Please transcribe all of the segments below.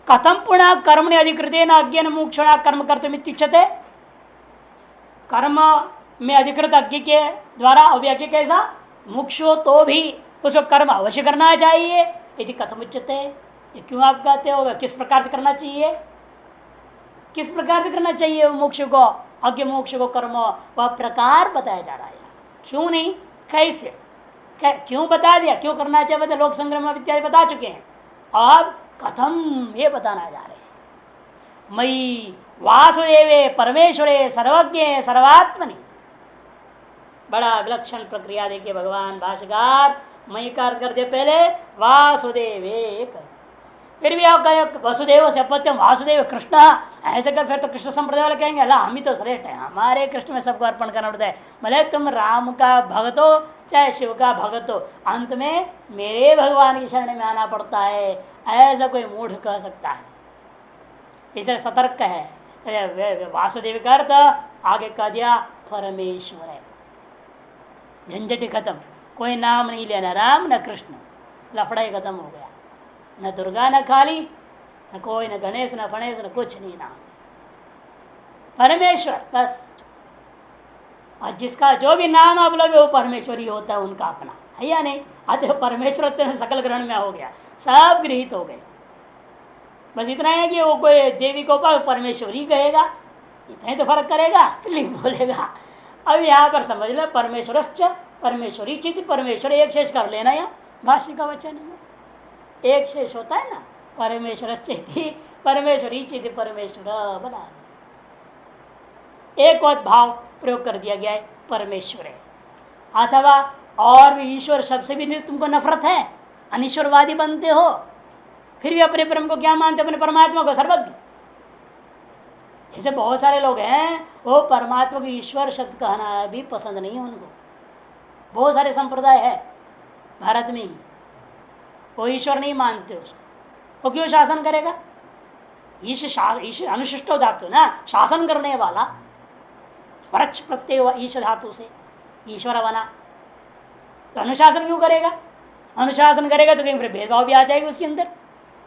कथम पुनः कर्मणि अधिकृतेन अज्ञान मोक्षणा कर्म कर्तुमित्युच्यते। कर्म में अधिकृत अज्ञ के द्वारा अव्यज्ञ कैसा मुक्षो तो भी उसको कर्म अवश्य करना चाहिए यदि कथम उच्यते। ये क्यों आप कहते हो, किस प्रकार से करना चाहिए, किस प्रकार से करना चाहिए मोक्ष को, अज्ञ मोक्ष को कर्म, वह प्रकार बताया जा रहा है। क्यों नहीं, कैसे, क्यों बता दिया, क्यों करना चाहिए बता, लोक संग्रह इत्यादि बता चुके हैं। अब कथम ये बताना जा रहे हैं। मई वासुदेवे परमेश्वरे सर्वज्ञ सर्वात्मनि, बड़ा विलक्षण प्रक्रिया देखिए भगवान भाष्यकार मई का अर्थ कर दिया पहले वासुदेवे, फिर भी आप कहें वसुदेव से अपत्यम वासुदेव कृष्ण, ऐसे कर फिर तो कृष्ण संप्रदाय वाले कहेंगे अल्लाह हम ही तो श्रेष्ठ है, हमारे कृष्ण में सबको अर्पण करना पड़ता है। भले तुम राम का भगत हो चाहे शिव का भगत हो, अंत में मेरे भगवान की शरण में आना पड़ता है, ऐसा कोई मूढ़ कह सकता है। इसे सतर्क है। वासुदेव का अर्थ आगे कह दिया परमेश्वर है, झंझट खत्म, कोई नाम नहीं लेना, राम न कृष्ण, लफड़ा ही खत्म हो गया। न दुर्गा न काली न कोई, न गणेश न फणेश न कुछ नहीं, नाम परमेश्वर बस। और जिसका जो भी नाम आप लोग वो परमेश्वर ही होता है, उनका अपना है या नहीं। अतः परमेश्वर सकल ग्रहण में हो गया, सब गृहित हो गए। बस इतना है कि वो कोई देवी को परमेश्वरी कहेगा, इतना ही तो फर्क करेगा, स्त्रीलिंग बोलेगा। अब यहाँ पर समझ लो परमेश्वरश्च परमेश्वरी चित, परमेश्वर एक शेष कर लेना, या भाष्य का वचन है एक शेष होता है ना, परमेश्वरश्च परमेश्वरी चित परमेश्वर बना, एक और भाव प्रयोग कर दिया गया है परमेश्वर है। अथवा और भी ईश्वर शब्द से भी तुमको नफरत है, अनिश्वरवादी बनते हो, फिर भी अपने परम को क्या मानते, अपने परमात्मा को सर्वज्ञ। जैसे बहुत सारे लोग हैं वो परमात्मा को ईश्वर शब्द कहना भी पसंद नहीं है उनको, बहुत सारे संप्रदाय है भारत में ही, वो ईश्वर नहीं मानते उसको। वो क्यों शासन करेगा, ईश अनुशिष्ट धातु ना, शासन करने वाला, परक्ष प्रत्यय ईश धातु से ईश्वर बना, तो अनुशासन क्यों करेगा। अनुशासन करेगा तो कहीं फिर भेदभाव भी आ जाएगा उसके अंदर,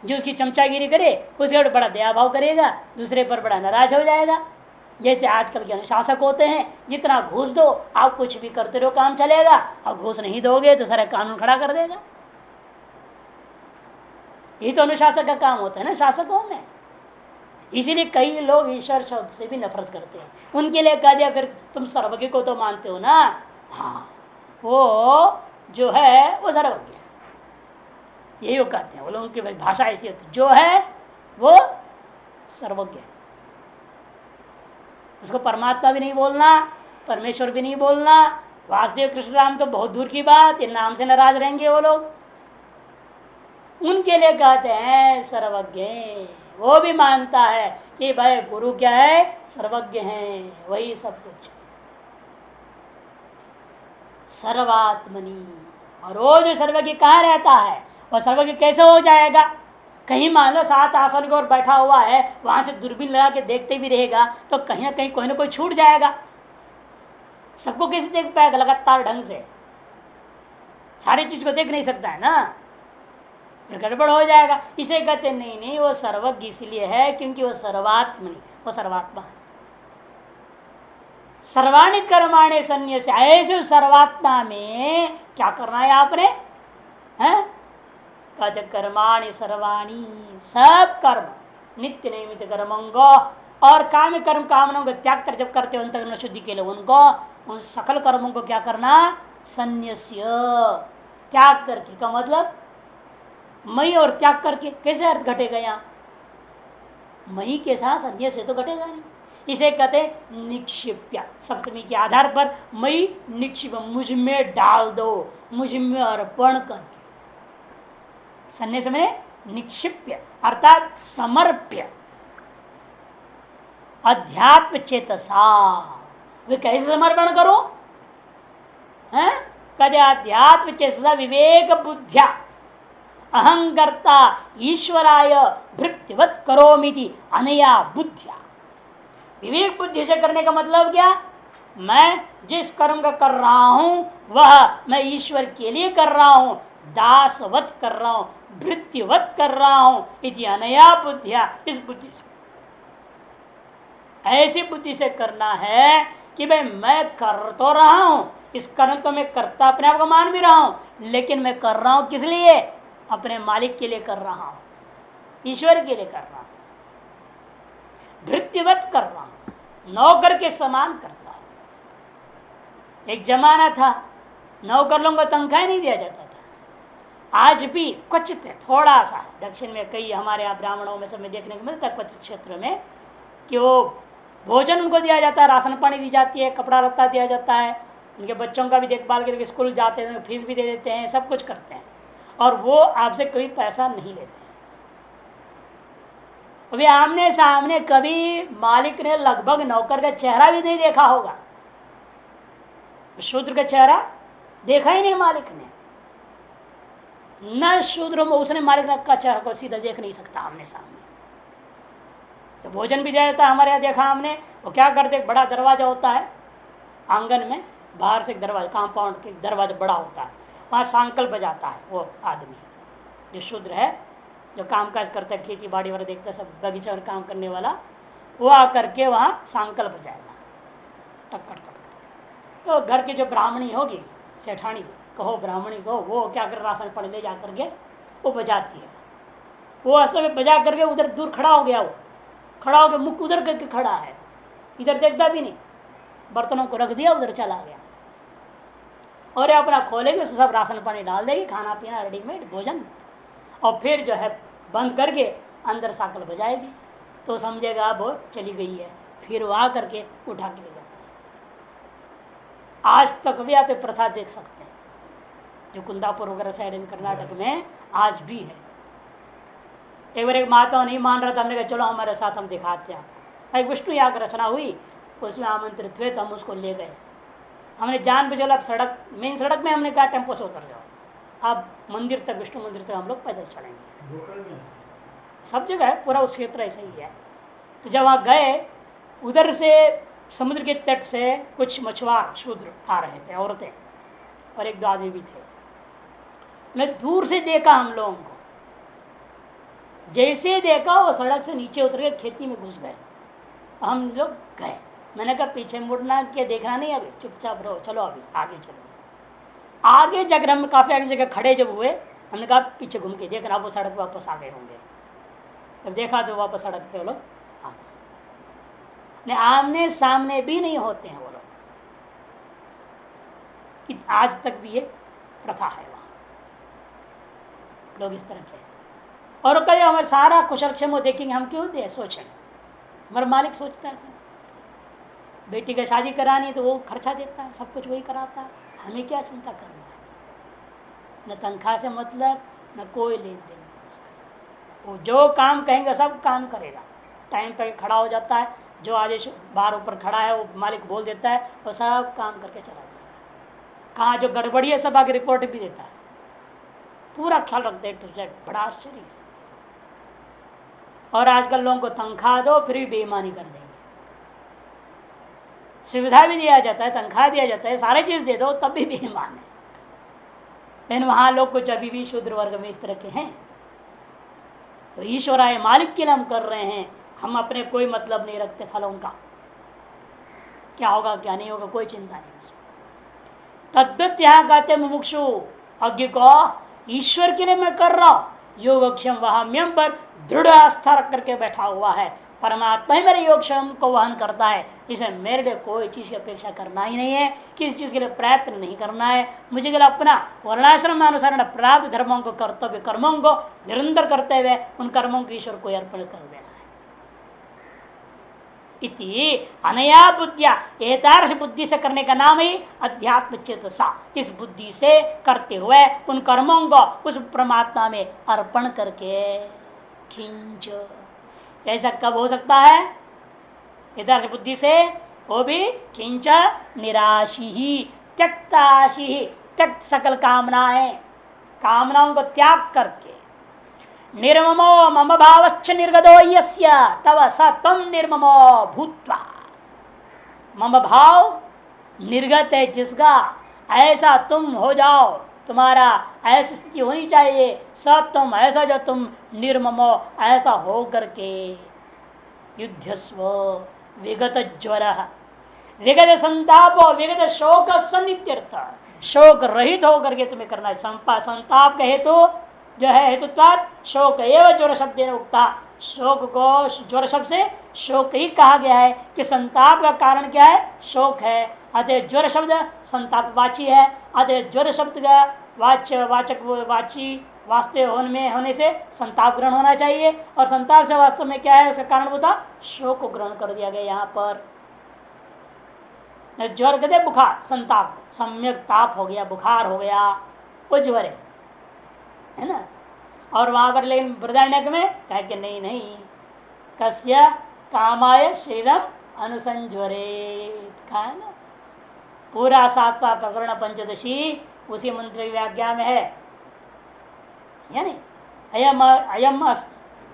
जो उसकी चमचागिरी करे उसके ऊपर बड़ा दया भाव करेगा, दूसरे पर बड़ा नाराज हो जाएगा। जैसे आजकल के अनुशासक होते हैं, जितना घूस दो आप कुछ भी करते रहो काम चलेगा, और घूस नहीं दोगे तो सारा कानून खड़ा कर देगा। यही तो अनुशासक का काम होता है ना शासकों में। इसीलिए कई लोग ईश्वर शब्द से भी नफरत करते हैं। उनके लिए कह दिया फिर तुम सर्वज्ञ को तो मानते हो ना, हाँ वो जो है वो सर्वज्ञ है, यही वो कहते हैं। वो लोगों की भाषा ऐसी होती, जो है वो सर्वज्ञ है, उसको परमात्मा भी नहीं बोलना, परमेश्वर भी नहीं बोलना, वासुदेव कृष्ण राम तो बहुत दूर की बात, ये नाम से नाराज रहेंगे वो लोग। उनके लिए कहते हैं सर्वज्ञ, वो भी मानता है कि भाई गुरु क्या है, सर्वज्ञ है, वही सब कुछ सर्वात्मनि। और वो जो सर्वज्ञ कहाँ रहता है, वह सर्वज्ञ कैसे हो जाएगा। कहीं मान लो 7 आसन की ओर बैठा हुआ है, वहां से दूरबीन लगा के देखते भी रहेगा तो कहीं ना कहीं कोई ना कोई छूट जाएगा, सबको कैसे देख पाएगा लगातार ढंग से, सारी चीज को देख नहीं सकता है ना, फिर गड़बड़ हो जाएगा। इसे कहते नहीं नहीं वो सर्वज्ञ इसलिए है क्योंकि वो सर्वात्मनि, वो सर्वात्मा है। सर्वाणि कर्माणि संन्यास, ऐसे सर्वात्मा में क्या करना है आपने, हैं कहते कर्माणि सर्वाणि, सब कर्म नित्य नैमित कर्मों और काम कर्म कामनों को त्याग कर जब करते हो अंतःकरण शुद्धि के लिए उनको, उन सकल कर्मों को क्या करना, संन्यास्य, त्याग करके का मतलब मई और त्याग करके कैसे अर्थ घटेगा, यहाँ मई के साथ संन्यास से तो घटेगा नहीं। इसे कहते निक्षिप्य, सप्तमी के आधार पर मई निक्षिप, मुझ में डाल दो, मुझ में अर्पण करके, संन्यास में निक्षिप्य अर्थात समर्प्य, अध्यात्म चेतसा। वे कैसे समर्पण करो, हैं कहते अध्यात्म चेतसा विवेक बुद्ध्या अहंकर्ता ईश्वराय भृत्यवत करोमिति अनया बुद्धिया। विवेक बुद्धि से करने का मतलब क्या, मैं जिस कर्म का कर रहा हूं वह मैं ईश्वर के लिए कर रहा हूं, दासवत कर रहा हूं, भृत्युवत कर रहा हूं इति अनया बुद्धिया, इस बुद्धि से, ऐसी बुद्धि से करना है कि भाई मैं कर तो रहा हूं, इस कर्म तो मैं करता अपने आप को मान भी रहा हूं, लेकिन मैं कर रहा हूं किस लिए? अपने मालिक के लिए कर रहा हूं, ईश्वर के लिए कर रहा हूं, भृत्युवत कर रहा हूं, नौकर के समान करता हूं। एक जमाना था नौकर लोगों को तनख्वाह नहीं दिया जाता था। आज भी क्वचित है, थोड़ा सा दक्षिण में कई हमारे यहाँ ब्राह्मणों में सब में देखने को मिलता है क्वचित क्षेत्र में कि वो भोजन उनको दिया जाता है, राशन पानी दी जाती है, कपड़ा लत्ता दिया जाता है, उनके बच्चों का भी देखभाल करके स्कूल जाते हैं, फीस भी दे देते हैं, सब कुछ करते हैं, और वो आपसे कोई पैसा नहीं लेते। अभी आमने सामने कभी मालिक ने लगभग नौकर का चेहरा भी नहीं देखा होगा, शूद्र का चेहरा देखा ही नहीं मालिक ने, न शूद्र उसने मालिक का चेहरा को सीधा देख नहीं सकता आमने सामने। तो भोजन भी दिया जाता है, हमारे यहाँ देखा हमने, वो क्या करते, बड़ा दरवाजा होता है आंगन में, बाहर से एक दरवाजा, कंपाउंड के दरवाजा बड़ा होता है, वहाँ सांकल बजाता है वो आदमी जो शूद्र है, जो काम काज करता है, खेती बाड़ी वाला देखता है, सब बगीचा में काम करने वाला, वो आकर के वहाँ सांकल बजाएगा टक्कर टक्कर। तो घर की जो ब्राह्मणी होगी, सेठानी कहो, ब्राह्मणी कहो, वो क्या कर राशन पानी ले जा करके वो बजाती है। वो असल में बजा करके उधर दूर खड़ा हो गया, वो खड़ा होकर मुख उधर करके खड़ा है, इधर देखता भी नहीं, बर्तनों को रख दिया उधर चला गया, और अपना खोलेगी सब राशन पानी डाल देगी, खाना पीना रेडीमेड भोजन, और फिर जो है बंद करके अंदर साकल बजाएगी, तो समझेगा अब वो चली गई है, फिर वो आ करके उठा के ले जाता है। आज तक भी आप प्रथा देख सकते हैं, जो कुंदापुर वगैरह साइड में कर्नाटक में आज भी है। एक बार एक माता नहीं मान रहा था, हमने कहा चलो हमारे साथ हम दिखाते हैं आपको। एक विष्णु याग रचना हुई, उसमें आमंत्रित हुए तो हम उसको ले गए। हमने जान बचल, अब सड़क मेन सड़क में हमने कहा टेम्पो से उतर जाओ, अब मंदिर तक, विष्णु मंदिर तक हम लोग पैदल चलेंगे। सब जगह है, पूरा उस क्षेत्र ऐसा ही है। तो जब वहाँ गए, उधर से समुद्र के तट से कुछ मछुआर शूद्र आ रहे थे, औरतें और एक दो आदमी भी थे। मैं दूर से देखा हम लोगों को, जैसे देखा वो सड़क से नीचे उतर के खेती में घुस गए। हम लोग गए, मैंने कहा पीछे मुड़ना के देखना नहीं, अभी चुपचाप रहो, चलो अभी आगे चलो। आगे जाकर हम काफी आगे जगह खड़े जब हुए, हमने कहा पीछे घूम के देखना, वो सड़क पर वापस आ गए होंगे। जब देखा तो वापस सड़क पे वो लोग आमने सामने भी नहीं होते हैं वो लोग। आज तक भी ये प्रथा है वहां, लोग इस तरह के। और कहीं हमारे सारा कुशल क्षेम देखेंगे, हम क्यों दे सोचें, हमारा मालिक सोचता है ऐसा। बेटी का शादी करानी तो वो खर्चा देता है, सब कुछ वही कराता है, हमें क्या चिंता करना है। न तनख्वाह से मतलब, न कोई लेन देन। वो जो काम कहेंगे सब काम करेगा, टाइम पे खड़ा हो जाता है, जो आदेश बाहर ऊपर खड़ा है वो मालिक बोल देता है, वो सब काम करके चला जाएगा। कहाँ जो गड़बड़ी है सब आगे रिपोर्ट भी देता है, पूरा ख्याल रखते हैं टू जेड। बड़ा आश्चर्य है। और आजकल लोगों को तनख्वाह दो फिर भी बेईमानी कर देंगे, सुविधा भी दिया जाता है, तनख्वाह दिया जाता है, सारी चीज दे दो तब भी बेईमान है। लेकिन वहां लोग कुछ अभी भी शूद्र वर्ग में इस तरह के हैं। तो ईश्वर आए मालिक के लिए हम कर रहे हैं, हम अपने कोई मतलब नहीं रखते फलों का, क्या होगा क्या नहीं होगा कोई चिंता नहीं। तद्वत यहाँ कहते मुमुक्षु अज्ञ को ईश्वर के लिए मैं कर रहा हूं, योगक्षम वहाम्यम पर दृढ़ आस्था रख करके बैठा हुआ है, परमात्मा ही मेरे योगक्षम को वहन करता है, इसे मेरे लिए कोई चीज की अपेक्षा करना ही नहीं है, किसी चीज के लिए प्रयत्न नहीं करना है। मुझे के लिए अपना वर्णाश्रम अनुसार प्राप्त धर्मों को, कर्तव्य कर्मों को निरंतर करते हुए उन कर्मों को ईश्वर को अर्पण कर देना है। इति अनया बुद्धिया, एतादृश बुद्धि से करने का नाम ही अध्यात्म चेतसा। इस बुद्धि से करते हुए उन कर्मों को उस परमात्मा में अर्पण करके खिंच। ऐसा कब हो सकता है? एतादृश बुद्धि से, वो भी किंच निराशी ही, त्यक्ताशी ही, त्यक्त सकल कामनाएं, कामनाओं को त्याग करके, निर्ममो मम भावश्च निर्गतो यस्य तव स तम निर्ममो भूत्वा। मम भाव निर्गत है जिसका, ऐसा तुम हो जाओ, तुम्हारा ऐसी स्थिति होनी चाहिए, तुम ऐसा जो तुम निर्ममो ऐसा हो करके युद्धस्व विगत ज्वर विगत संताप विगत शोक सन्नित्यर्थ शोक रहित होकर के तुम्हें करना है। संताप का हेतु जो है हेतुत्वाद शोक एवं ज्वर शब्द उक्ता, शोक को ज्वर शब्द से शोक ही कहा गया है कि संताप का कारण क्या है, शोक है। अतः ज्वर शब्द संताप वाची है, अतः ज्वर शब्द का वाचक वाची वास्तव होने से संताप ग्रहण होना चाहिए, और संताप से वास्तव में क्या है उसका कारण होता शोक को ग्रहण कर दिया गया यहाँ पर। ज्वर कहते बुखार, संताप सम्यक ताप हो गया, बुखार हो गया, वो ज्वर है ना। और वहां पर लेकिन बृहदारण्यक में कह के नहीं कस्य कामाय शरीरम अनुसंज्वरे कहा है ना। पूरा सातवां प्रकरण पंचदशी उसी मंत्र की व्याख्या में है, यानी अयम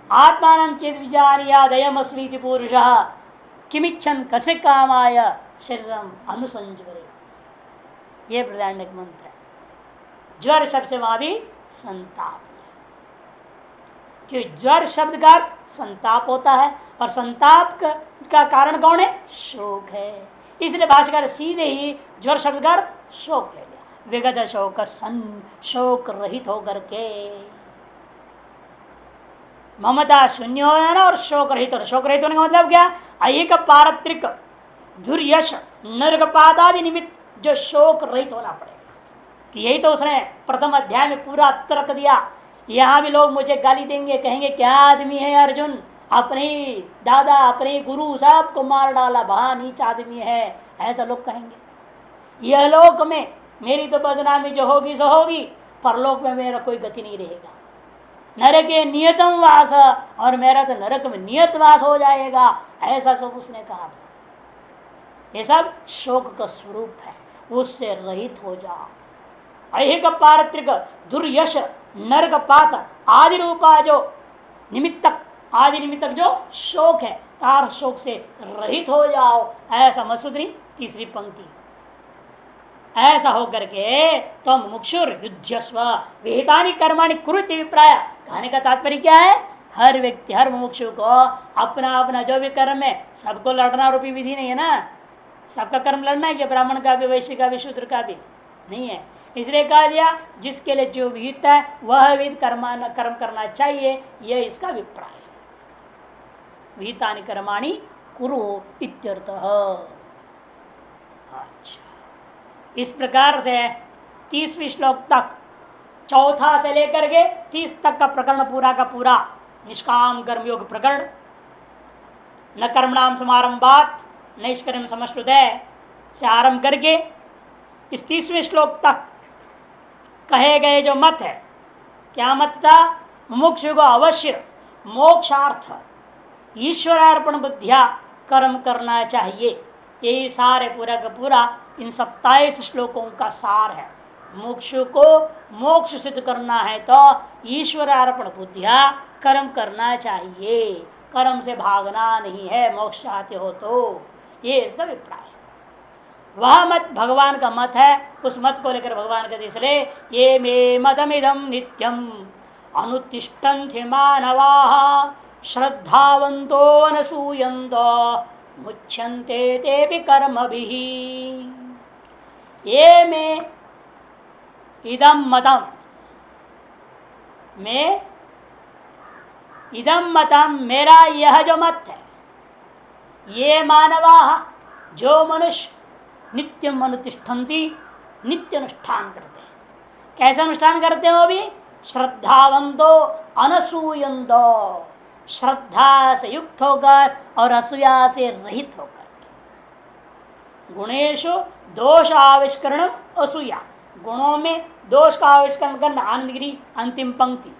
आत्मान चेत विचारियाद अयम अस्मीति पुरुषः किमिच्छन कस्य कामाय शरीरम अनुसंज्वरे, ये बृहदारण्यक मंत्र है। ज्वर शब्द से वहां भी संताप, क्योंकि ज्वर शब्द का संताप होता है और संताप का कारण कौन है, शोक है। इसलिए भाष्यकार सीधे ही ज्वर शब्द का शोक ले लिया, विगत शोक सन शोक रहित होकर के ममता शून्य हो जाना और शोक रहित होना। शोक रहित होने का मतलब क्या, ऐहिक पारत्रिक दुर्यश नरकपात आदि निमित्त जो शोक रहित होना पड़ेगा। कि यही तो उसने प्रथम अध्याय में पूरा तर्क दिया। यहाँ भी लोग मुझे गाली देंगे, कहेंगे क्या आदमी है अर्जुन, अपने दादा अपने गुरु सबको मार डाला, बहा नीच आदमी है, ऐसा लोग कहेंगे। यह लोक में मेरी तो बदनामी जो होगी सो होगी, परलोक में मेरा कोई गति नहीं रहेगा। नरक के नियतम वास, और मेरा तो नरक में नियत वास हो जाएगा, ऐसा सब उसने कहा था। ये सब शोक का स्वरूप है, उससे रहित हो जाओ। ऐहिक पारत्रिक दुर्यश नरकपात आदि रूपा जो निमित्तक, आदि निमित्तक जो शोक है, तार शोक से रहित हो जाओ, ऐसा मसूत्री तीसरी पंक्ति। ऐसा होकर के तुम मुक्षुर युद्धस्व विहितानि कर्माणि कुरुते विप्राय। कहने का तात्पर्य क्या है, हर व्यक्ति हर मुमुक्षु को अपना अपना जो भी कर्म है, सबको लड़ना रूपी विधि नहीं है ना। सबका कर्म लड़ना है कि ब्राह्मण का भी, वैश्य का भी, शूद्र का भी नहीं है। इसलिए कहा दिया जिसके लिए जो विहित है वह विहित कर्म करना चाहिए, यह इसका अभिप्राय है। विहितानि कर्माणि कुरु इत्यर्थः। अच्छा, इस प्रकार से 30वें श्लोक तक, चौथा से लेकर के 30 तक का प्रकरण पूरा का पूरा निष्काम कर्मयोग प्रकरण, न कर्मणाम समारंभात नैष्कर्म समश्नुतः से आरंभ करके इस 30वें श्लोक तक कहे गए जो मत है, क्या मत था, मुमुक्षु को अवश्य मोक्षार्थ ईश्वरार्पण बुद्धिया कर्म करना चाहिए। यही सारे पूरा का पूरा इन 27 श्लोकों का सार है। मुमुक्षु को मोक्ष सिद्ध करना है तो ईश्वरार्पण बुद्धिया कर्म करना चाहिए, कर्म से भागना नहीं है। मोक्ष चाहते हो तो ये इसका अभिप्राय है। वह मत भगवान का मत है, उस मत को लेकर भगवान कहते इसलिए ये मे मतमिदम नित्यम अनुतिष्ठन्ति मानवाः श्रद्धावन्तो अनसूयन्तो मुच्यन्ते तेऽपि कर्मभिः। ये में इदम मतम, में इदम मतम मेरा यह जो मत है, ये मानवाः जो मनुष्य नित्यम अनुतिष्ठन्ति नित्य अनुष्ठान करते हैं। कैसे अनुष्ठान करते हो भी, श्रद्धावंतो अनसूयंतो, श्रद्धा से युक्त होकर और असूया से रहित होकर। गुणेशु दोष आविष्करण असूया, गुणों में दोष का आविष्करण करना। आनंदगिरी अंतिम पंक्ति।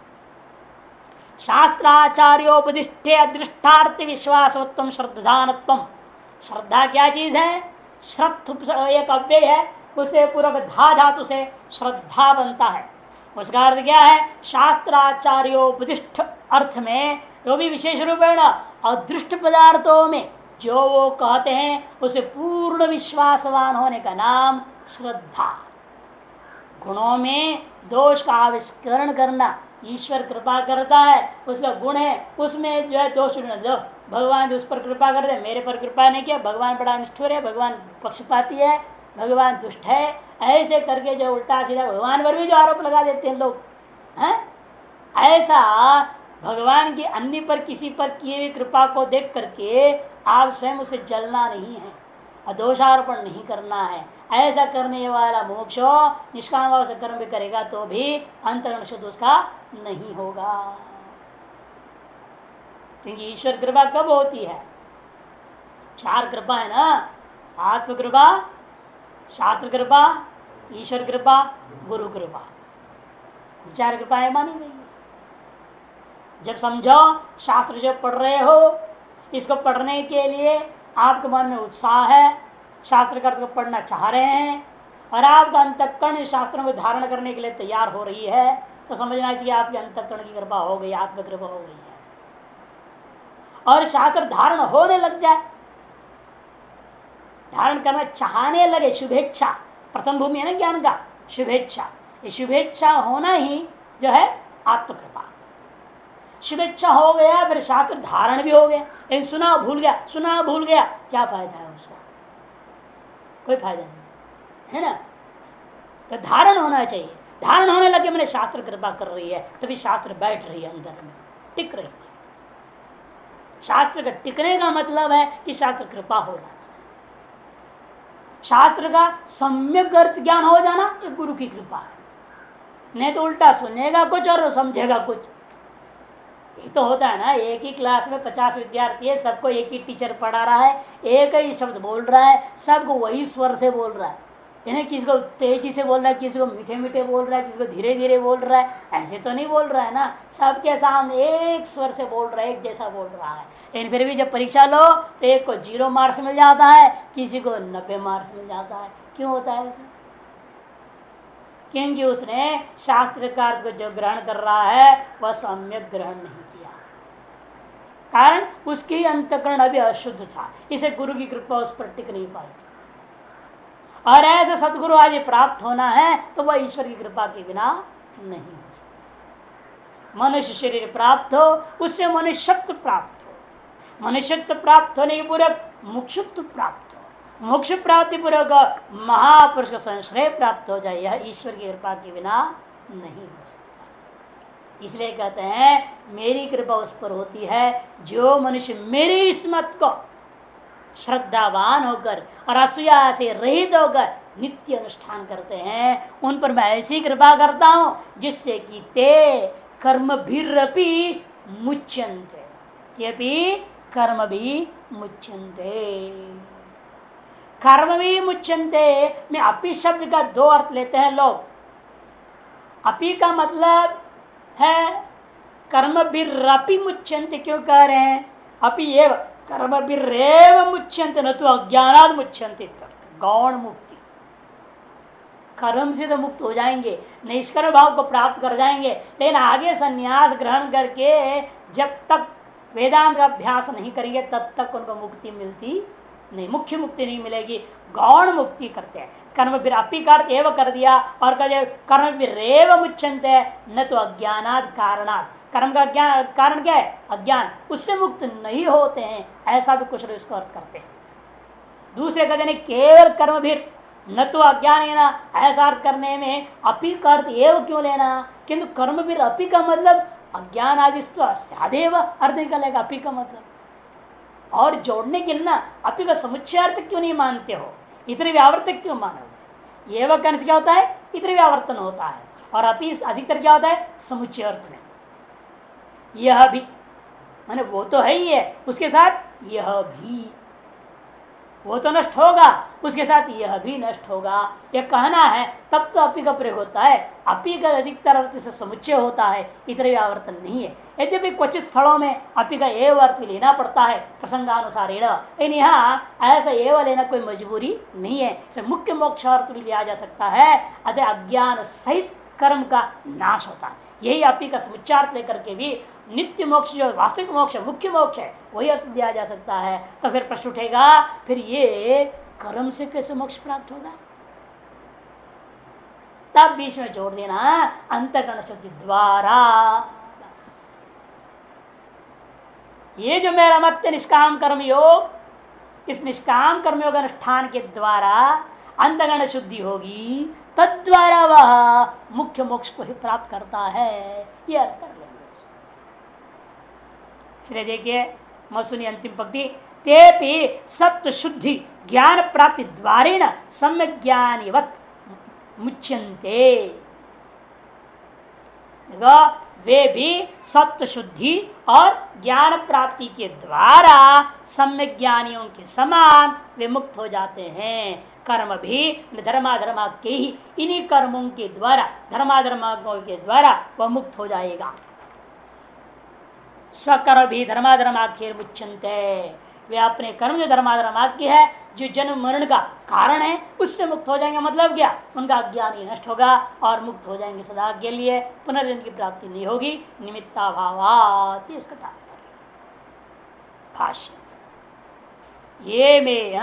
शास्त्राचार्योपदिष्टे अदृष्टार्थ विश्वासवत्व श्रद्धानत्व। श्रद्धा क्या चीज है, श्रद्ध एक अव्यय है, उसे पूर्वक धा धातु से श्रद्धा बनता है। उसका अर्थ क्या है, शास्त्राचार्योपदिष्ट अर्थ में जो भी विशेष रूपेण अदृष्ट पदार्थों में जो वो कहते हैं उसे पूर्ण विश्वासवान होने का नाम श्रद्धा। गुणों में दोष का आविष्करण करना ईश्वर कृपा करता है, उसका गुण है, उसमें जो है दोष दो भगवान उस पर कृपा कर दे, मेरे पर कृपा नहीं किया, भगवान बड़ा निष्ठुर है, भगवान पक्षपाती है, भगवान दुष्ट है, ऐसे करके जो उल्टा सीधा भगवान पर भी जो आरोप लगा देते हैं लोग हैं, ऐसा भगवान की अन्य पर किसी पर किए हुए कृपा को देख करके आप स्वयं उसे जलना नहीं है, दोषारोपण नहीं करना है। ऐसा करने वाला मोक्ष निष्काम भाव से कर्म भी करेगा तो भी अंतरण शुद्ध उसका नहीं होगा, क्योंकि ईश्वर कृपा कब होती है? चार कृपा है ना, आत्म कृपा, शास्त्र कृपा, ईश्वर कृपा, गुरु कृपा, चार कृपाएं मानी गई है। जब समझो शास्त्र जो पढ़ रहे हो, इसको पढ़ने के लिए आपके मन में उत्साह है, शास्त्र का को पढ़ना चाह रहे हैं और आपका अंतःकरण शास्त्रों को धारण करने के लिए तैयार हो रही है, तो समझना चाहिए आपके अंतःकरण की कृपा हो गई, आत्म कृपा हो गई है। और शास्त्र धारण होने लग जाए, धारण करना चाहने लगे, शुभेच्छा प्रथम भूमि है ना ज्ञान का, शुभेच्छा, ये शुभेच्छा होना ही जो है आत्मकृपा। शुभेच्छा हो गया फिर शास्त्र धारण भी हो गया, लेकिन सुना भूल गया, सुना भूल गया, क्या फायदा है उसका? कोई फायदा नहीं है ना। तो धारण होना चाहिए, धारण होने लगे मैंने शास्त्र कृपा कर रही है, तभी शास्त्र बैठ रही है, अंदर में टिक रही है। शास्त्र का टिकने का मतलब है कि शास्त्र कृपा हो रहा है, शास्त्र का सम्यक अर्थ ज्ञान हो जाना ये गुरु की कृपा है। नहीं तो उल्टा सुनेगा कुछ और समझेगा कुछ। ये तो होता है ना, एक ही क्लास में 50 विद्यार्थी है, सबको एक ही टीचर पढ़ा रहा है, एक ही शब्द बोल रहा है, सबको वही स्वर से बोल रहा है, यानी किसी को तेजी से बोल रहा है, किसी को मीठे मीठे बोल रहा है, किसी को धीरे धीरे बोल रहा है, ऐसे तो नहीं बोल रहा है ना। सबके सामने एक स्वर से बोल रहा है, एक जैसा बोल रहा है, लेकिन फिर भी जब परीक्षा लो तो एक को 0 मार्क्स मिल जाता है, किसी को 90 मार्क्स मिल जाता है। क्यों होता है ऐसा? क्योंकि उसने शास्त्र का अर्थ को जो ग्रहण कर रहा है वह सम्यक ग्रहण नहीं किया, कारण उसकी अंतःकरण अभी अशुद्ध था, इसे गुरु की कृपा उस पर टिक नहीं पाई। और ऐसा सदगुरु आज प्राप्त होना है तो वह ईश्वर की कृपा के बिना नहीं हो सकता। मनुष्य शरीर प्राप्त हो, उससे मनुष्यत्व प्राप्त हो, मनुष्यत्व प्राप्त होने के पूर्वक मुक्षुत्व प्राप्त हो, मोक्ष प्राप्ति पूर्वक महापुरुष का संश्रय प्राप्त हो जाए, यह ईश्वर की कृपा के बिना नहीं हो सकता। इसलिए कहते हैं मेरी कृपा उस पर होती है जो मनुष्य मेरी इस मत को श्रद्धावान होकर और असूया से रहित होकर नित्य अनुष्ठान करते हैं, उन पर मैं ऐसी कृपा करता हूं जिससे कि ते कर्म भी मुच्यन्ते, कर्म भी मुच्यन्ते। कर्म भी मुच्यन्ते में अपि शब्द का 2 अर्थ लेते हैं लोग। अपि का मतलब है कर्म भी मुच्यन्ते, क्यों कह रहे हैं अपि एव कर्म भी मुच्यन्ते न तो अज्ञानाद मुच्यन्ते, गौण मुक्ति, कर्म से तो मुक्त हो जाएंगे, निष्कर्म भाव को प्राप्त कर जाएंगे, लेकिन आगे संन्यास ग्रहण करके जब तक वेदांत का अभ्यास नहीं करेंगे तब तक उनको मुक्ति मिलती नहीं, मुख्य मुक्ति नहीं मिलेगी, गौण मुक्ति करते हैं। कर्म फिर अपीकार एवं कर दिया और कहे कर्म भी रेव मुच्यन्ते न तो अज्ञानाद कारणात्, कर्म का ज्ञान कारण क्या है? अज्ञान, उससे मुक्त नहीं होते हैं, ऐसा भी कुछ लोग इसको अर्थ करते हैं। दूसरे कहते हैं केवल कर्म भी न तो अज्ञान है ना, ऐसा अर्थ करने में अपी का अर्थ एवं क्यों लेना, किंतु कर्म भी अपी का मतलब अज्ञान आदि सादेव अर्थ निकलेगा अपी का मतलब, और जोड़ने के लिए ना अपी का समुच्चय अर्थ क्यों नहीं मानते हो, इतने व्यावर्तक क्यों मानोगे? एवं कर्म से क्या होता है? इतने व्यावर्तन होता है, और अपी अधिकतर क्या होता है? समुच्चय अर्थ में। यह भी माने वो तो है ही है, उसके साथ यह भी, वो तो नष्ट होगा उसके साथ यह भी नष्ट होगा, यह कहना है तब तो अपी का प्रयोग होता है। अपी का अधिकतर अर्थ से समुच्चय होता है, इतने व्यावर्तन नहीं है। यद्यपि क्वचित स्थलों में अपी का एव अर्थ भी लेना पड़ता है प्रसंगानुसार, लेकिन यहाँ ऐसा एव लेना कोई मजबूरी नहीं है, इसे मुख्य मोक्ष अर्थ भी लिया जा सकता है। अतः अज्ञान सहित कर्म का नाश होता है, यही अपी का समुच्चार्थ लेकर के भी नित्य मोक्ष जो वास्तविक मोक्ष है, मुख्य मोक्ष है, वही अर्थ दिया जा सकता है। तो फिर प्रश्न उठेगा फिर ये कर्म से कैसे मोक्ष प्राप्त होगा? तब बीच में जोड़ देना अंतःकरण शुद्धि द्वारा। ये जो मेरा मत निष्काम कर्म योग, इस निष्काम कर्मयोग अनुष्ठान के द्वारा अंतःकरण शुद्धि होगी, तद्वारा वह मुख्य मोक्ष को ही प्राप्त करता है। यह अर्थ कर लेंगे। इसलिए देखिए मसुनी अंतिम पंक्ति, तेपि सत्व शुद्धि ज्ञान प्राप्ति द्वारेण सम्यक ज्ञानीवत मुच्यन्ते। वे भी सत्व शुद्धि और ज्ञान प्राप्ति के द्वारा सम्यक ज्ञानियों के समान वे मुक्त हो जाते हैं। कर्म भी धर्माधर्मा के ही इन्हीं कर्मों के द्वारा, धर्माधर्मा के द्वारा वह मुक्त हो जाएगा। स्वकर्म भी धर्माधर्माख्य मुच्यन्ते, वे अपने कर्म जो धर्माधर्माख्य है, जो जन्म मरण का कारण है, उससे मुक्त हो जाएंगे। मतलब क्या, उनका अज्ञान ही नष्ट होगा और मुक्त हो जाएंगे सदा के लिए, पुनर्जन्म की प्राप्ति नहीं होगी। निमित्ताभावात् इसका तात्पर्य। भाष्य ये में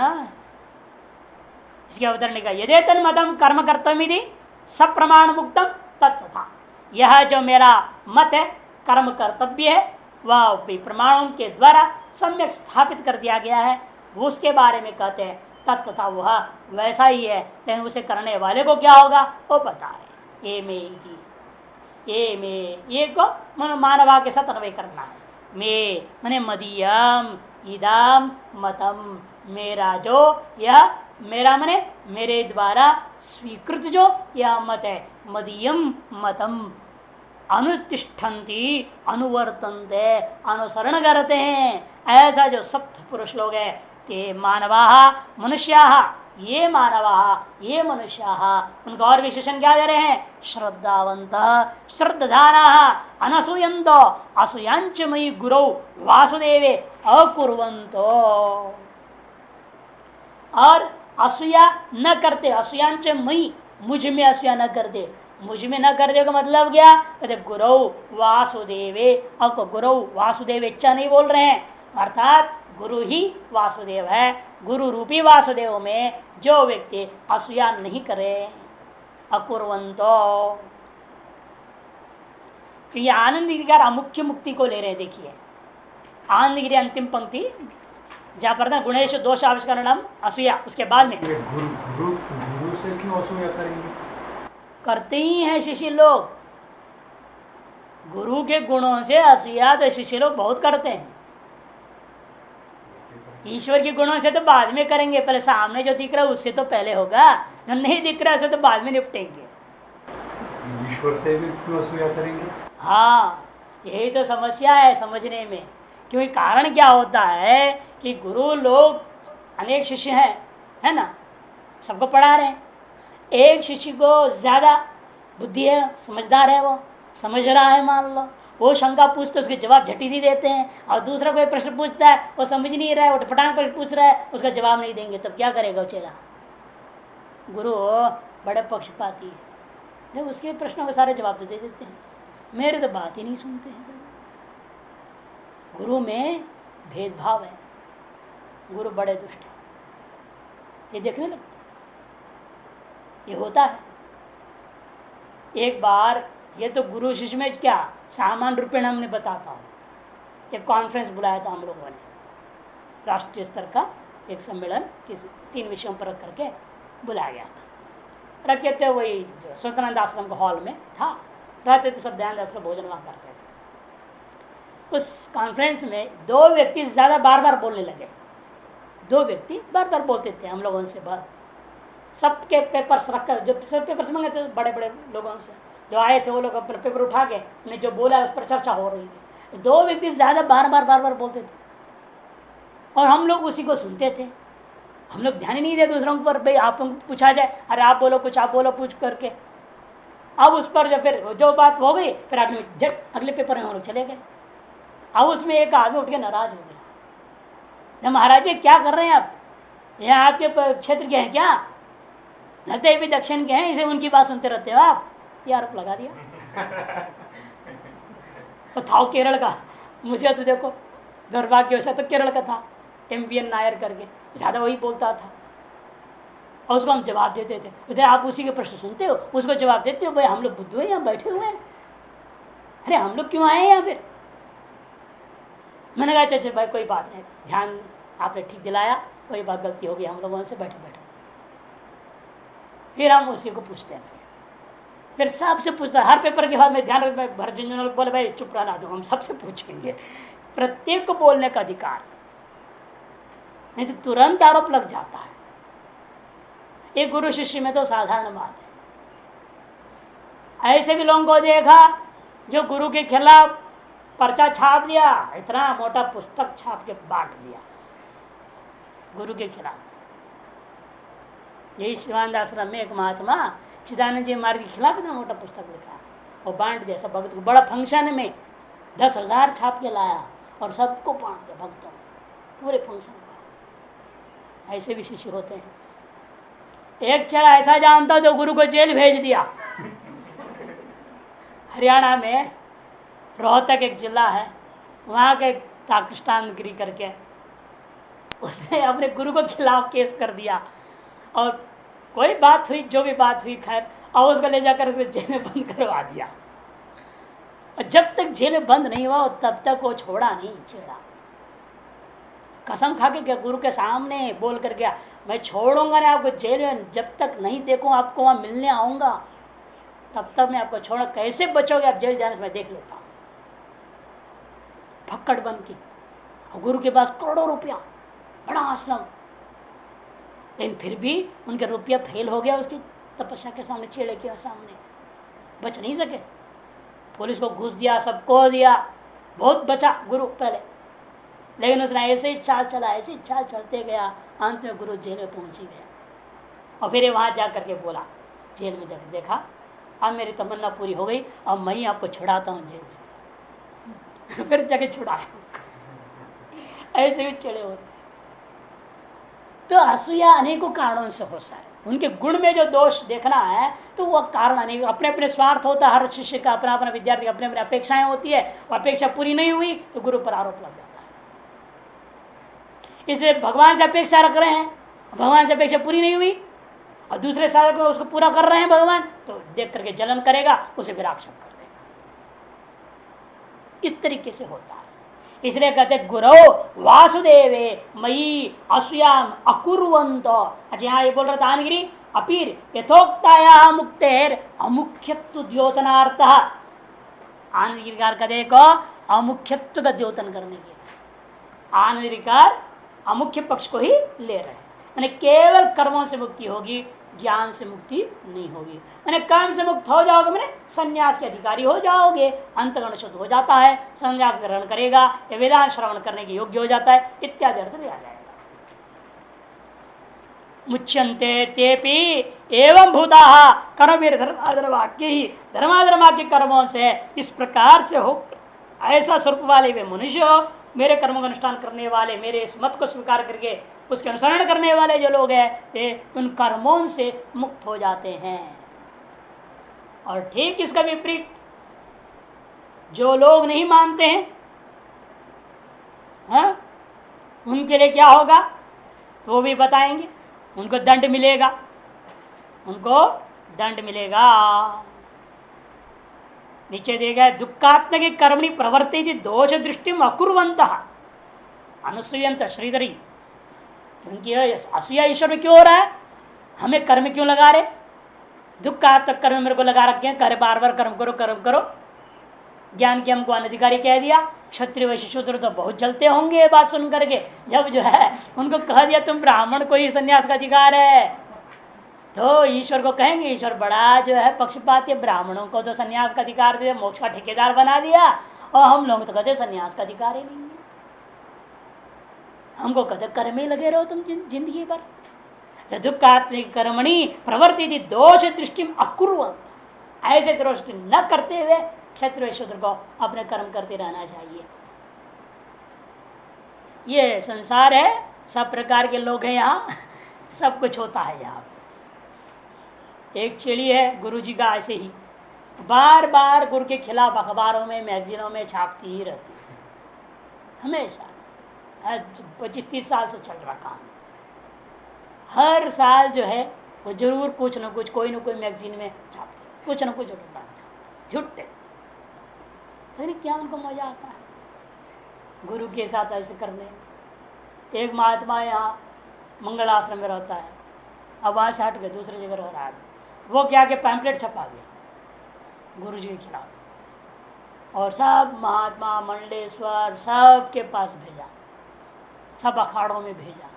इसके अवतरणी का, यदि तन मतम कर्म कर्तव्यमिति सप्रमाण मुक्तम तत्था, यह जो मेरा मत है कर्म कर्तव्य है वह प्रमाणों के द्वारा सम्यक स्थापित कर दिया गया है, वो उसके बारे में कहते हैं तत्था वह वैसा ही है। लेकिन उसे करने वाले को क्या होगा वो बता रहे। ये को मानवा के साथ अन्वय करना है। मे मने मदीयम इदम मतम, मेरा जो यह, मेरा मने मेरे द्वारा स्वीकृत जो यह मत है, मदीयम मतम अनुतिष्ठन्ति अनुवर्तन्ते, अनुसरण करते हैं। ऐसा जो सप्त पुरुष लोग हैं, ते मानवा मनुष्या, ये मानवा ये मनुष्या, उनका और विशेषण क्या दे रहे हैं, श्रद्धावंत श्रद्धाना अनसूयंत असूयांच मयि गुरौ वासुदेवे अकुर्वंतो, और असूया न करते, असूयांच मयि मुझ में असूया न करते, मुझ में न कर दे का मतलब क्या, कहते गुरौ वासुदेवे, अब गुरौ वासुदेव इच्छा नहीं बोल रहे हैं, अर्थात गुरु ही वासुदेव है। गुरु रूपी वासुदेव में जो व्यक्ति असूया नहीं करे, अकुर्वंतो, तो ये आनंद गिरी मुख्य मुक्ति को ले रहे हैं। देखिए आनंद गिरी अंतिम पंक्ति जहाँ पर था गुणेश दोष आविष्करणम असूया, उसके बाद में गुरु से क्यों असूया करेंगे, करते ही हैं शिष्य लोग। गुरु के गुणों से असूया तो शिष्य लोग बहुत करते हैं। ईश्वर के गुणों से तो बाद में करेंगे, पहले सामने जो दिख रहा है उससे तो पहले होगा, जो नहीं दिख रहा है उसे तो बाद में निपटेंगे। ईश्वर से भी क्यों असूया करेंगे? हाँ, यही तो समस्या है समझने में। क्योंकि कारण क्या होता है कि गुरु लोग अनेक शिष्य हैं, है ना, सबको पढ़ा रहे हैं। एक शिष्य को ज्यादा बुद्धि है, समझदार है, वो समझ रहा है, मान लो वो शंका पूछते उसके जवाब झटी नहीं देते हैं, और दूसरा कोई प्रश्न पूछता है वो समझ नहीं रहा है, वो टपटांग प्रश्न पूछ रहा है, उसका जवाब नहीं देंगे, तब क्या करेगा चेला। गुरु बड़े पक्षपाती है, जब उसके प्रश्नों के सारे जवाब तो दे देते हैं, मेरे तो बात ही नहीं सुनते हैं। गुरु में भेदभाव है, गुरु बड़े दुष्ट है, ये देखने लगते, ये होता है। एक बार ये तो गुरु शिष्य में क्या सामान्य रूपेण हमने बताता हूँ, एक कॉन्फ्रेंस बुलाया था हम लोगों ने, राष्ट्रीय स्तर का एक सम्मेलन, किसी 3 विषयों पर रख करके बुलाया गया था। रखे थे वही जो स्वतंत्र आश्रम के हॉल में था, रहते थे सब, ध्यान आश्रम भोजन वहाँ करते थे। उस कॉन्फ्रेंस में 2 व्यक्ति ज़्यादा बार बार बोलने लगे। 2 व्यक्ति बार बार बोलते थे हम लोगों से, सबके पेपर्स रखकर, जो सब पेपर्स मंगे थे बड़े बड़े लोगों से जो आए थे, वो लोग अपने पेपर उठा के उन्हें जो बोला उस पर चर्चा हो रही थी। 2 व्यक्ति ज्यादा बार बार बोलते थे और हम लोग उसी को सुनते थे। हम लोग ध्यान ही नहीं दे दूसरों पर, भाई आप लोग पूछा जाए, अरे आप बोलो कुछ, आप बोलो पूछ करके। अब उस पर जो फिर जो बात हो गई, फिर अगले झट अगले पेपर में हम लोग चले गए। अब उसमें एक आदमी उठ के नाराज हो गया, महाराज जी क्या कर रहे हैं आप, यहाँ आपके क्षेत्र के हैं क्या, लगते भी दक्षिण के हैं, इसे उनकी बात सुनते रहते हो आप, ये आरोप लगा दिया। तो था केरल का, मुझे तो देखो दुर्भाग्य से तो केरल का था, MBN नायर करके, ज्यादा वही बोलता था। और उसको हम जवाब देते थे, इधर आप उसी के प्रश्न सुनते हो, उसको जवाब देते हो। भाई हम लोग बुद्धू हैं, यहाँ बैठे हुए हैं, अरे हम लोग क्यों आए हैं यहाँ? फिर मैंने कहा अच्छा भाई कोई बात नहीं, ध्यान आपने ठीक दिलाया, कोई बात गलती होगी हम लोगों से, बैठे बैठे। फिर हम उसी को पूछते हैं, फिर सबसे पूछता, हर पेपर के बाद में ध्यान रख, भरजन बोले भाई चुप रहना दो, हम सबसे पूछेंगे, प्रत्येक को बोलने का अधिकार, नहीं तो तुरंत आरोप लग जाता है। एक गुरु शिष्य में तो साधारण बात है। ऐसे भी लोगों को देखा जो गुरु के खिलाफ पर्चा छाप दिया, इतना मोटा पुस्तक छाप के बांट दिया गुरु के खिलाफ। यही शिवानंद आश्रम में एक महात्मा चिदानंद जी महाराज के खिलाफ इतना मोटा पुस्तक लिखा और बांट दिया सब भक्त को। बड़ा फंक्शन में 10,000 छाप के लाया और सबको बांट दिया भक्तों, पूरे फंक्शन में। ऐसे भी शिष्य होते हैं। एक चेला ऐसा जानता जो गुरु को जेल भेज दिया। हरियाणा में रोहतक एक जिला है, वहाँ के पाकिस्तान गिरी करके उसने अपने गुरु को खिलाफ केस कर दिया और कोई बात हुई, जो भी बात हुई खैर, और उसको ले जाकर उसको जेल में बंद करवा दिया। और जब तक जेल में बंद नहीं हुआ तब तक वो छोड़ा नहीं, छेड़ा। कसम खा के गुरु के सामने बोल कर गया, मैं छोड़ूंगा नहीं आपको जेल में, जब तक नहीं देखूं आपको वहां मिलने आऊंगा तब तक मैं आपको छोड़ा। कैसे बचोगे आप जेल जाने से, मैं देख लेता हूं। फक्कड़ बन के, और गुरु के पास करोड़ों रुपया, बड़ा आश्रम, लेकिन फिर भी उनके रुपया फेल हो गया उसकी तपस्या के सामने, छेड़े के सामने बच नहीं सके। पुलिस को घूस दिया, सबको दिया, बहुत बचा गुरु पहले, लेकिन उसने ऐसे ही चाल चला, ऐसे ही चाल चलते गया, अंत में गुरु जेल में पहुंच ही गया। और फिर वहां जा करके बोला जेल में जाकर, देखा अब मेरी तमन्ना पूरी हो गई, अब मैं ही आपको छुड़ाता हूँ जेल से। फिर जाके छुड़ाया। ऐसे भी चले होते। तो असूया अनेकों कारणों से हो सकता है। उनके गुण में जो दोष देखना है तो वह कारण अनेक, अपने अपने स्वार्थ होता है, हर शिष्य का अपना अपना, विद्यार्थी का अपने अपने अपेक्षाएं होती है, वो अपेक्षा पूरी नहीं हुई तो गुरु पर आरोप लग जाता है। इसलिए भगवान से अपेक्षा रख रहे हैं, भगवान से अपेक्षा पूरी नहीं हुई और दूसरे साधक में उसको पूरा कर रहे हैं भगवान, तो देख करके जलन करेगा, उसे फिर आक्षेप कर देगा। इस तरीके से होता है। इसलिए कहते गुरौ वासुदेवे मयि असूयाम अकुर्वन्त। अच्छा यहाँ ये बोल रहा था आनगिरी, अपीर यथोक्ताया मुक्तेर अमुख्यत्व द्योतनार्थ। आनगिरीकार का देखो अमुख्यत्व का द्योतन करने के, आनगिरीकार अमुख्य पक्ष को ही ले रहे हैं। मैंने केवल कर्मों से मुक्ति होगी, ज्ञान से मुक्ति नहीं होगी। मैंने कर्म से मुक्त हो जाओगे, मैंने संन्यास के अधिकारी हो जाओगे, अंतगण शुद्ध हो जाता है, संन्यास ग्रहण करेगा या वेदांत श्रवण करने के योग्य हो जाता है, इत्यादि अर्थ में आ जाएगा। मुच्यन्ते तेपि एवं भूता कर्मवीर धर्माधर्म वाक्य ही, धर्माधर्म वाक्य कर्मों से इस प्रकार से हो, ऐसा स्वरूप वाले वे मनुष्य हो, मेरे कर्मों का अनुष्ठान करने वाले, मेरे इस मत को स्वीकार करके उसके अनुसरण करने वाले जो लोग हैं, वे उन कर्मों से मुक्त हो जाते हैं। और ठीक इसका विपरीत जो लोग नहीं मानते हैं, हाँ, उनके लिए क्या होगा वो भी बताएंगे। उनको दंड मिलेगा, उनको दंड मिलेगा। नीचे दिया है दुखात्मक कर्मणि प्रवर्तित दोष दृष्टि अकुर्वंत अनुसूयंत श्रीधरी। उनकी असूया ईश्वर में क्यों हो रहा है, हमें कर्म क्यों लगा रहे, दुखात्मक कर्म मेरे को लगा रखे हैं, करे बार बार कर्म करो कर्म करो। ज्ञान के हमको अनधिकारी कह दिया, क्षत्रिय वैश्य शूद्र तो बहुत जलते होंगे ये बात सुन करके, जब जो है उनको कह दिया तुम ब्राह्मण को ही संन्यास का अधिकार है, तो ईश्वर को कहेंगे ईश्वर बड़ा जो है पक्षपाती, ब्राह्मणों को तो संन्यास का अधिकार दे, मोक्ष का ठेकेदार बना दिया, और हम लोग तो कहते संन्यास का अधिकार ही नहीं है, हमको कहते कर्म ही लगे रहो तुम जिंदगी भर। दुखात्मिक कर्मणि प्रवर्तित दोष दृष्टि अकुर्वंत, ऐसे दृष्टि न करते हुए क्षत्रिय शूद्र को अपने कर्म करते रहना चाहिए। ये संसार है, सब प्रकार के लोग हैं यहाँ, सब कुछ होता है यहाँ। एक चेली है गुरु जी का, ऐसे ही बार बार गुरु के खिलाफ अखबारों में मैगजीनों में छापती ही रहती है, हमेशा 25-30 साल से चल रहा काम। हर साल जो है वो जरूर कुछ न कुछ कोई न कोई मैगजीन में छापते, कुछ न कुछ झुटते। फिर क्या उनको मजा आता है गुरु के साथ ऐसे करने। एक महात्मा यहाँ मंगल आश्रम में रहता है, अब वहाँ से हट गए दूसरी जगह रह रहा है। वो क्या के पैम्पलेट छपा गया गुरु जी के खिलाफ और सब महात्मा मंडलेश्वर सब के पास भेजा, सब अखाड़ों में भेजा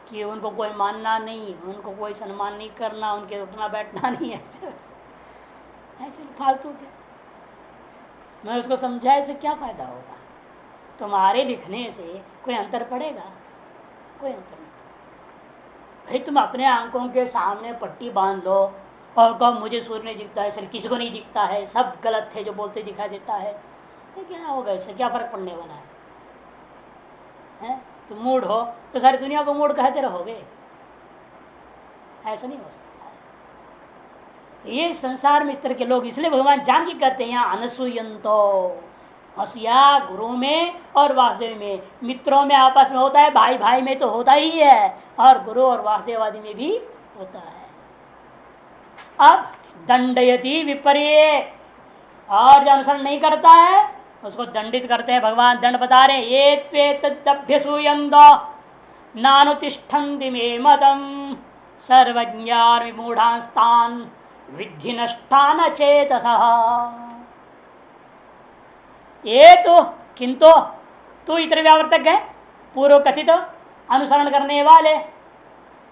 कि उनको कोई मानना नहीं, उनको कोई सम्मान नहीं करना, उनके उठना बैठना नहीं। ऐसे फालतू के। मैं उसको समझाए से क्या फायदा होगा, तुम्हारे लिखने से कोई अंतर पड़ेगा? कोई अंतर नहीं। भाई तुम अपने आंखों के सामने पट्टी बांध लो और कहो मुझे सूर्य नहीं दिखता है, सिर्फ किसी को नहीं दिखता है, सब गलत है जो बोलते दिखाई देता है, ये क्या होगा? इससे क्या फर्क पड़ने वाला है? तुम मूड हो तो सारी दुनिया को मूड कहते रहोगे? ऐसा नहीं हो सकता है। ये संसार में इस तरह के लोग, इसलिए भगवान जान के कहते हैं यहाँ अनसूयंतो, हसिया गुरु में और वासुदेव में, मित्रों में आपस में होता है, भाई भाई में तो होता ही है, और गुरु और वासुदेववादी में भी होता है। अब दंडयति विपर्य, और जो अनुसरण नहीं करता है उसको दंडित करते हैं भगवान। दंड बता रहे ये त्वेतद्यभ्यसूयन्त नानुतिष्ठन्ति मे मतम सर्वज्ञान विमूढ़ांस्तान विद्धि नष्टान चेतसः। ये तो किंतु तू इतर व्यावर्तक है, पूर्व कथित अनुसरण करने वाले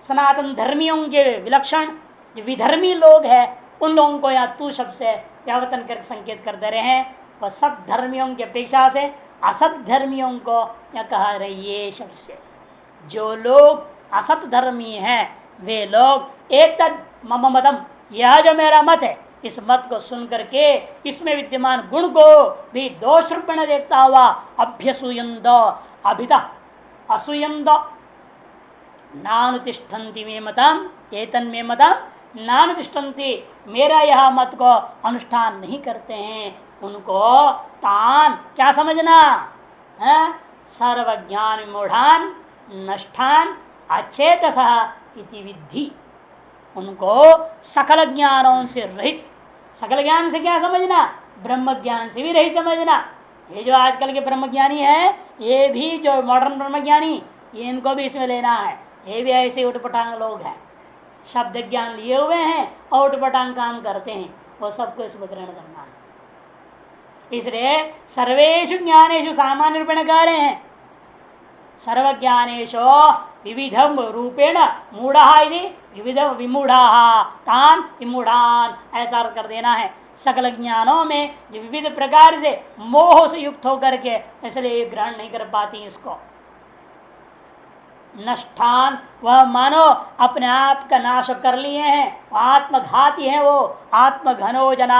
सनातन धर्मियों के विलक्षण जो विधर्मी लोग हैं उन लोगों को यहाँ तू शब्द से व्यावर्तन कर संकेत कर दे रहे हैं। वह सब धर्मियों की अपेक्षा से असत धर्मियों को यहाँ कहा रहे ये शब्द से। जो लोग असत धर्मी हैं वे लोग एतद मम मतम, यह जो मेरा मत है, इस मत को सुन करके इसमें विद्यमान गुण को भी दोष रूप में देखता हुआ अभ्यसूयन्द अभिता असूयन्द नानुतिष्ठन्ति मे मतम, एतन मे मतम नानुतिष्ठन्ति, मेरा यह मत को अनुष्ठान नहीं करते हैं, उनको तान क्या समझना है? सर्वज्ञान विमूढ़ान नष्टान अचेतसः इति विद्धि, उनको सकल ज्ञानों से रहित, सकल ज्ञान से क्या समझना? ब्रह्म ज्ञान से भी रहित समझना। ये जो आजकल के ब्रह्मज्ञानी है, ये भी जो मॉडर्न ब्रह्मज्ञानी, ये इनको भी इसमें लेना है। ये भी ऐसे उठपटांग लोग हैं, शब्द ज्ञान लिए हुए हैं और उठपटांग काम करते हैं, वो सबको इसमें ग्रहण करना है। इसलिए सर्वेषु ज्ञानेषु सामान्य रूपेण कह रहे हैं, सर्वज्ञानेषु विविधम रूपेण मूढ़ा विविध विमूढ़ा तान विमूढ़ान, ऐसा कर देना है। सकल ज्ञानों में जो विविध प्रकार से मोह से युक्त होकर के इसलिए ग्रहण नहीं कर पाती इसको। नष्टान, वह मानो अपने आप का नाश कर लिए हैं, आत्मघाती है वो, आत्मघनो जना,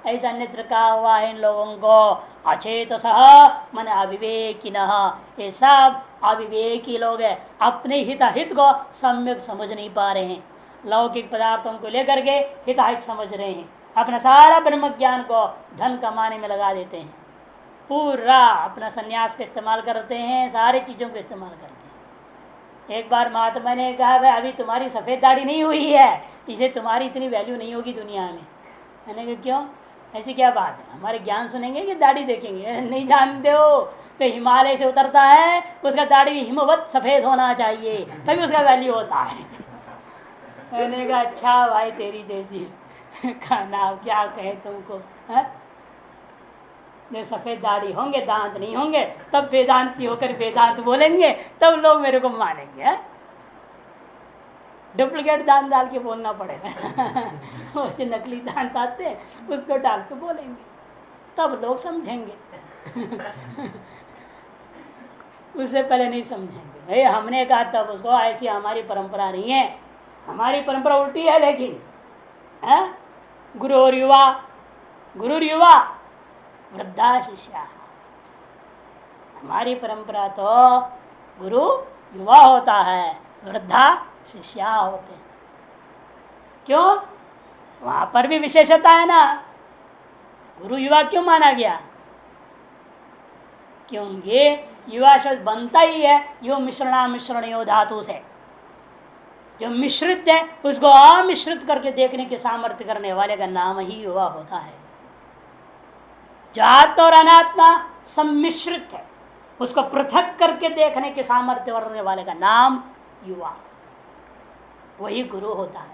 ऐसा नेत्र का हुआ है इन लोगों को। अचेतसः मन अविवेकिनः, ये सब अविवेकी लोग हैं, अपने हिताहित को सम्यक समझ नहीं पा रहे हैं, लौकिक पदार्थों को लेकर के हिताहित समझ रहे हैं, अपना सारा ब्रह्म ज्ञान को धन कमाने में लगा देते हैं, पूरा अपना संन्यास का इस्तेमाल करते हैं, सारी चीजों को इस्तेमाल करते हैं। एक बार महात्मा ने कहा भाई अभी तुम्हारी सफेद दाढ़ी नहीं हुई है, इसे तुम्हारी इतनी वैल्यू नहीं होगी दुनिया में। मैंने कहा क्यों, ऐसी क्या बात है? हमारे ज्ञान सुनेंगे कि दाढ़ी देखेंगे? नहीं जानते हो तो हिमालय से उतरता है, उसका दाढ़ी हिमवत सफेद होना चाहिए तभी उसका वैल्यू होता है। मैंने कहा अच्छा भाई तेरी जैसी खाना क्या कहे तुमको है? सफेद दाढ़ी होंगे दांत नहीं होंगे तब वेदांती होकर वेदांत बोलेंगे, तब लोग मेरे को मानेंगे। डुप्लीकेट दांत डाल के बोलना पड़ेगा वो जो नकली दांत आते हैं उसको डाल के बोलेंगे तब लोग समझेंगे उससे पहले नहीं समझेंगे। भाई हमने कहा तब उसको ऐसी हमारी परंपरा नहीं है, हमारी परंपरा उल्टी है। लेकिन है गुरु और युवा, गुरु युवा वृद्धा शिष्या, हमारी परंपरा तो गुरु युवा होता है, वृद्धा शिष्या होते हैं। क्यों? वहां पर भी विशेषता है ना। गुरु युवा क्यों माना गया? क्योंकि युवा शब्द बनता ही है यो मिश्रणा मिश्रणयो धातु से, जो मिश्रित है उसको अमिश्रित करके देखने के सामर्थ्य करने वाले का नाम ही युवा होता है। जो आत्मा और अनात्मा सम्मिश्रित है उसको पृथक करके देखने के सामर्थ्य करने वाले का नाम युवा, वही गुरु होता है।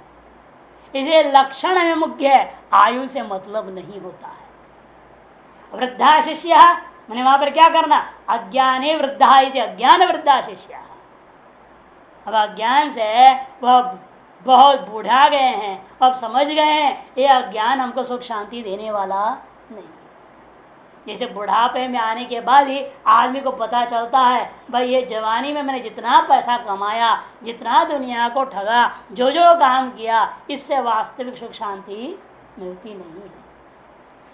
इसलिए लक्षण में मुख्य है, आयु से मतलब नहीं होता है। वृद्धा शिष्य मैंने वहां पर क्या करना, अज्ञाने वृद्धा इति अज्ञान वृद्धा शिष्य। अब अज्ञान से वह बहुत बूढ़ा गए हैं, अब समझ गए हैं ये अज्ञान हमको सुख शांति देने वाला नहीं। जैसे बुढ़ापे में आने के बाद ही आदमी को पता चलता है भाई ये जवानी में मैंने जितना पैसा कमाया, जितना दुनिया को ठगा, जो जो काम किया, इससे वास्तविक सुख शांति मिलती नहीं है।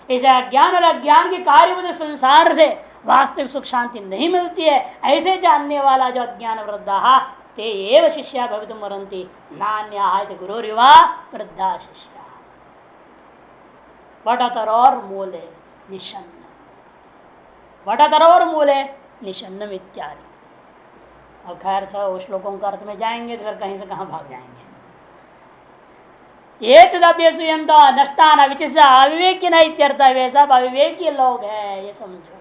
इसे अज्ञान और अज्ञान के कार्य संसार से वास्तविक सुख शांति नहीं मिलती है। ऐसे जानने वाला जो अज्ञान वृद्धा ते एव शिष्या भवितुम मरन्ति नान्याः गुरुरिवा वृद्धा शिष्या। वटतर और मूले निषन्न, वटतर और मूले निषन्नम इत्यादि। और खैर वो श्लोकों का अर्थ में जाएंगे तो फिर कहीं से कहाँ भाग जाएंगे। ये तदभ्यसुयंत नष्टान विचित अविवेकी न इत्यर्थ, वे सब अविवेकी लोग हैं ये समझो।